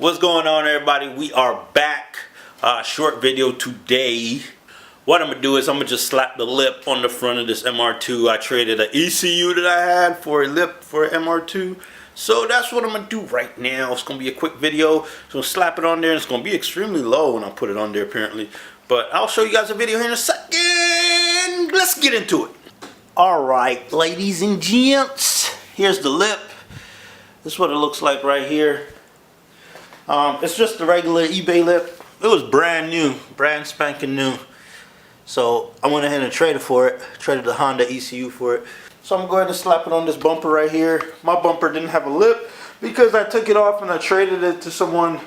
What's going on, everybody? We are back. Short video today. What I'm gonna do is I'm gonna just slap the lip on the front of this MR2. I traded an ECU that I had for a lip for an MR2. So that's what I'm gonna do right now. It's gonna be a quick video. So slap it on there, and it's gonna be extremely low when I put it on there apparently. But I'll show you guys a video here in a second. Let's get into it. Alright, ladies and gents. Here's the lip. This is what it looks like right here. It's just the regular eBay lip. It was brand new, brand spanking new. So I went ahead and traded for it. Traded the Honda ECU for it. So I'm going to go ahead and slap it on this bumper right here. My bumper didn't have a lip because I took it off and I traded it to someone.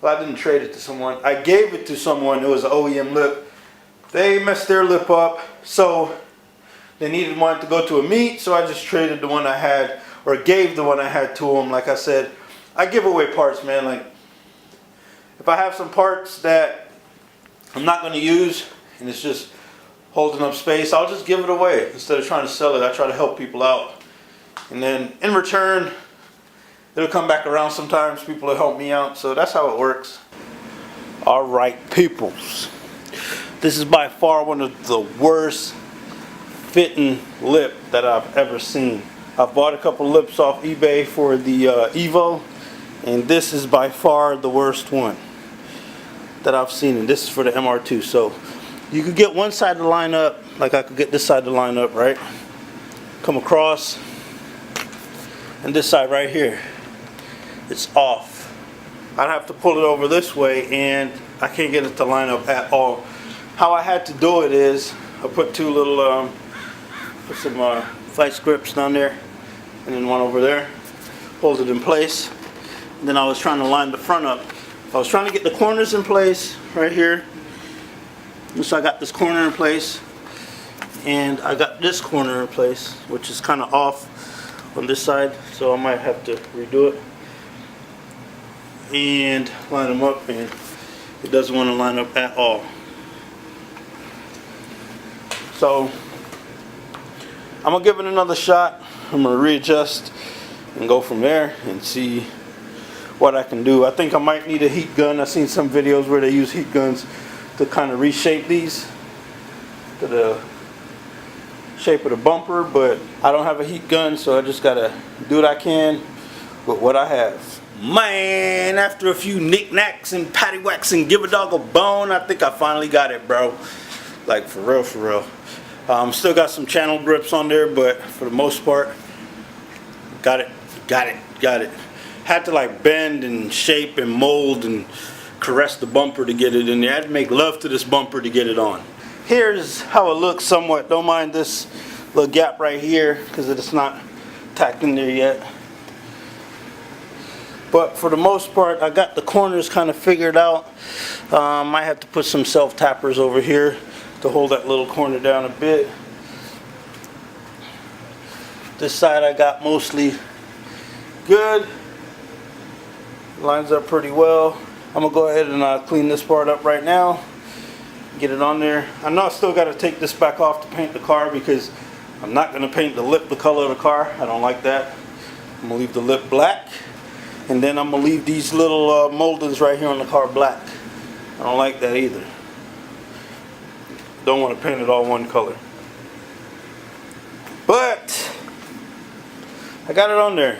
Well, I didn't trade it to someone. I gave it to someone. It was an OEM lip. They messed their lip up, so they needed one to go to a meet. So I just traded the one I had, or gave the one I had to them. Like I said, I give away parts, man. Like, if I have some parts that I'm not going to use and it's just holding up space, I'll just give it away. Instead of trying to sell it, I try to help people out. And then in return, it'll come back around sometimes. People will help me out. So that's how it works. Alright, peoples. This is by far one of the worst fitting lip that I've ever seen. I bought a couple lips off eBay for the Evo. And this is by far the worst one that I've seen, and this is for the MR2. So you could get one side to line up, like I could get this side to line up, right? Come across, and this side right here, it's off. I'd have to pull it over this way, and I can't get it to line up at all. How I had to do it is, I put two little, put some vice grips down there, and then one over there, hold it in place. Then I was trying to line the front up. I was trying to get the corners in place right here. And so I got this corner in place, and I got this corner in place, which is kind of off on this side. So I might have to redo it and line them up, and it doesn't want to line up at all. So I'm gonna give it another shot. I'm gonna readjust and go from there and see what I can do. I think I might need a heat gun. I've seen some videos where they use heat guns to kind of reshape these to the shape of the bumper, but I don't have a heat gun, so I just gotta do what I can with what I have. Man, after a few knickknacks and paddywhacks and give a dog a bone, I think I finally got it, bro. Like, for real, for real. Still got some channel grips on there, but for the most part, got it. Had to like bend and shape and mold and caress the bumper to get it in there. I had to make love to this bumper to get it on. Here's how it looks somewhat. Don't mind this little gap right here because it's not tacked in there yet. But for the most part, I got the corners kind of figured out. Might have to put some self-tappers over here to hold that little corner down a bit. This side I got mostly good. Lines up pretty well. I'm gonna go ahead and clean this part up right now, get it on there. I know I still got to take this back off to paint the car because I'm not gonna paint the lip the color of the car. I don't like that. I'm gonna leave the lip black, and then I'm gonna leave these little moldings right here on the car black. I don't like that either. Don't want to paint it all one color, but I got it on there.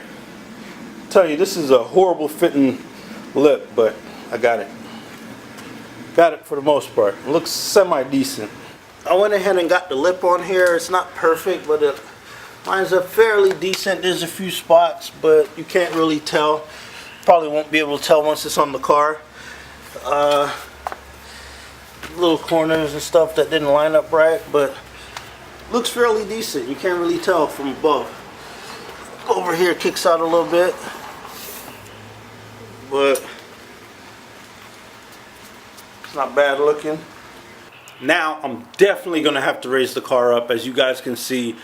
Tell you, this is a horrible fitting lip, but I got it. Got it for the most part. It looks semi-decent. I went ahead and got the lip on here. It's not perfect, but it lines up fairly decent. There's a few spots, but you can't really tell. Probably won't be able to tell once it's on the car. Little corners and stuff that didn't line up right, but looks fairly decent. You can't really tell from above. Over here kicks out a little bit, but it's not bad looking. Now I'm definitely gonna have to raise the car up. As you guys can see,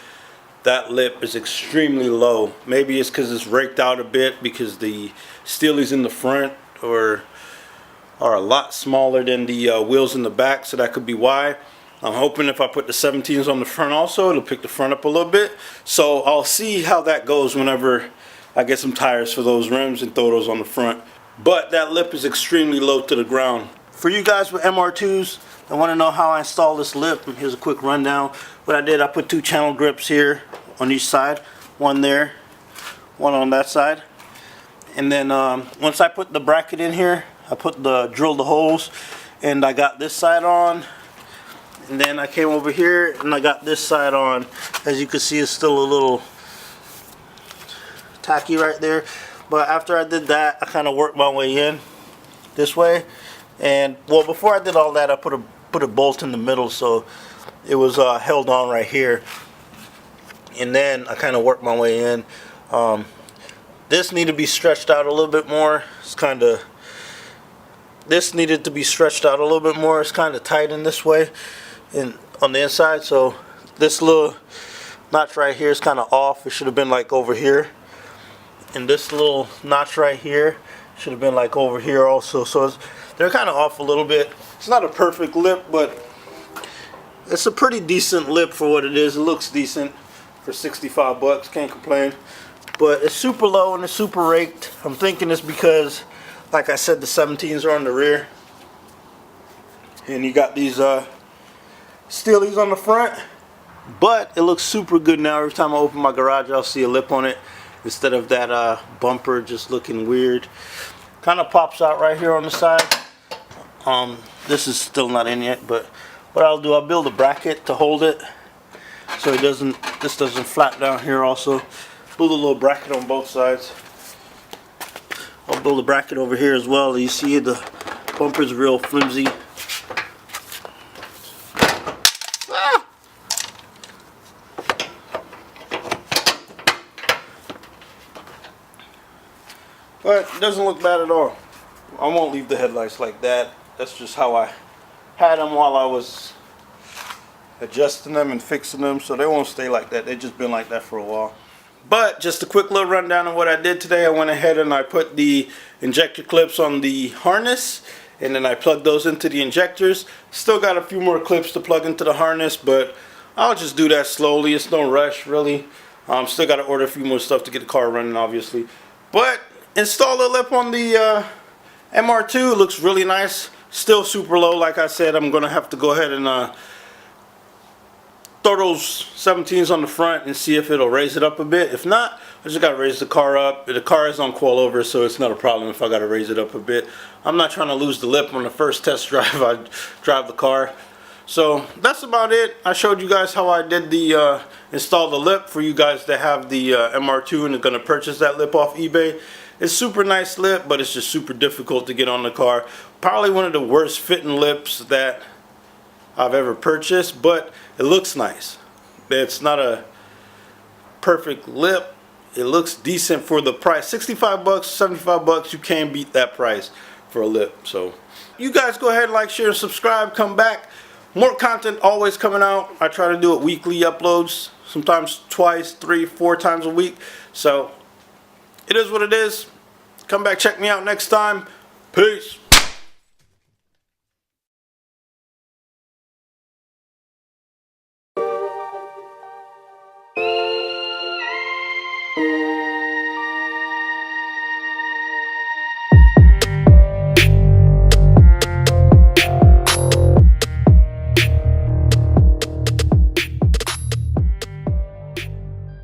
that lip is extremely low. Maybe it's because it's raked out a bit because the steelies in the front are a lot smaller than the wheels in the back, so that could be why. I'm hoping if I put the 17s on the front also, it'll pick the front up a little bit. So I'll see how that goes whenever I get some tires for those rims and throw those on the front. but that lip is extremely low to the ground. For you guys with MR2s, I want to know how I install this lip. Here's a quick rundown. What I did, I put 2 channel grips here on each side, one there, one on that side, and then once I put the bracket in here, I drilled the holes, and I got this side on, and then I came over here and I got this side on. As you can see, it's still a little tacky right there, but after I did that, I kind of worked my way in this way. And well, before I did all that, I put a bolt in the middle, so it was held on right here, and then I kind of worked my way in. This needed to be stretched out a little bit more. This needed to be stretched out a little bit more. It's kind of tight in this way and on the inside, so this little notch right here is kind of off. It should have been like over here, and this little notch right here should have been like over here also. So they're kind of off a little bit. It's not a perfect lip, but it's a pretty decent lip for what it is. It looks decent for 65 bucks. Can't complain. But it's super low and it's super raked. I'm thinking it's because, like I said, the 17s are on the rear, and you got these steelies on the front. But it looks super good now. Every time I open my garage, I'll see a lip on it instead of that bumper just looking weird. Kind of pops out right here on the side. This is still not in yet, but what I'll do, I'll build a bracket to hold it so this doesn't flap down here. Also build a little bracket on both sides. I'll build a bracket over here as well. You see the bumper's real flimsy. But it doesn't look bad at all. I won't leave the headlights like that. That's just how I had them while I was adjusting them and fixing them, so they won't stay like that. They've just been like that for a while. But just a quick little rundown of what I did today. I went ahead and I put the injector clips on the harness, and then I plugged those into the injectors. Still got a few more clips to plug into the harness, but I'll just do that slowly. It's no rush, really. Still got to order a few more stuff to get the car running, obviously. But install the lip on the MR2. It looks really nice. Still super low. Like I said, I'm going to have to go ahead and throw those 17s on the front and see if it'll raise it up a bit. If not, I just got to raise the car up. The car is on coilover, so it's not a problem if I got to raise it up a bit. I'm not trying to lose the lip on the first test drive I drive the car. So that's about it. I showed you guys how I did the install the lip for you guys that have the MR2 and are going to purchase that lip off eBay. It's super nice lip, but it's just super difficult to get on the car. Probably one of the worst fitting lips that I've ever purchased, but it looks nice. It's not a perfect lip. It looks decent for the price. 65 bucks, 75 bucks, you can't beat that price for a lip. So you guys go ahead, like, share, and subscribe. Come back. More content always coming out. I try to do it weekly uploads, sometimes twice, 3, 4 times a week. So it is what it is. Come back, check me out next time. Peace.